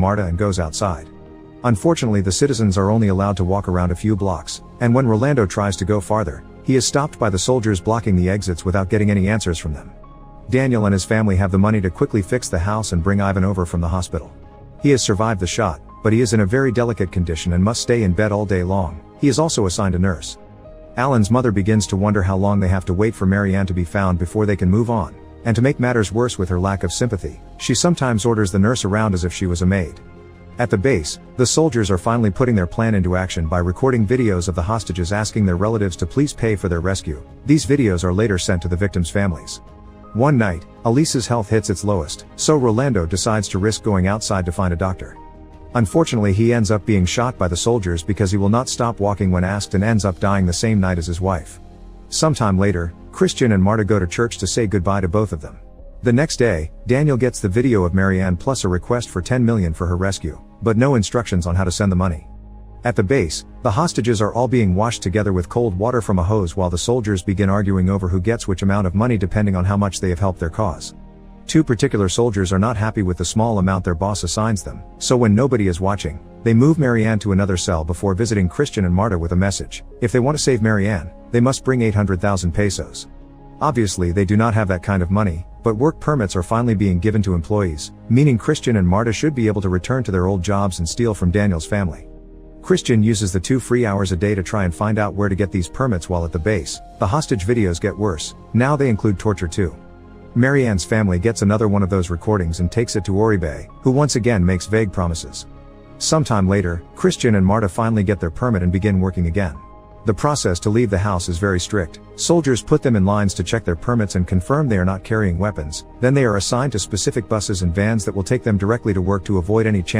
Marta and goes outside. Unfortunately, the citizens are only allowed to walk around a few blocks, and when Rolando tries to go farther, he is stopped by the soldiers blocking the exits without getting any answers from them. Daniel and his family have the money to quickly fix the house and bring Ivan over from the hospital. He has survived the shot, but he is in a very delicate condition and must stay in bed all day long. He is also assigned a nurse. Alan's mother begins to wonder how long they have to wait for Marianne to be found before they can move on, and to make matters worse with her lack of sympathy, she sometimes orders the nurse around as if she was a maid. At the base, the soldiers are finally putting their plan into action by recording videos of the hostages asking their relatives to please pay for their rescue. These videos are later sent to the victims' families. One night, Elisa's health hits its lowest, so Rolando decides to risk going outside to find a doctor. Unfortunately, he ends up being shot by the soldiers because he will not stop walking when asked and ends up dying the same night as his wife. Sometime later, Christian and Marta go to church to say goodbye to both of them. The next day, Daniel gets the video of Marianne plus a request for 10 million for her rescue, but no instructions on how to send the money. At the base, the hostages are all being washed together with cold water from a hose while the soldiers begin arguing over who gets which amount of money depending on how much they have helped their cause. Two particular soldiers are not happy with the small amount their boss assigns them, so when nobody is watching, they move Marianne to another cell before visiting Christian and Marta with a message. If they want to save Marianne, they must bring 800,000 pesos. Obviously they do not have that kind of money, but work permits are finally being given to employees, meaning Christian and Marta should be able to return to their old jobs and steal from Daniel's family. Christian uses the 2 free hours a day to try and find out where to get these permits while at the base. The hostage videos get worse, now they include torture too. Marianne's family gets another one of those recordings and takes it to Oribe, who once again makes vague promises. Sometime later, Christian and Marta finally get their permit and begin working again. The process to leave the house is very strict. Soldiers put them in lines to check their permits and confirm they are not carrying weapons, then they are assigned to specific buses and vans that will take them directly to work to avoid any chance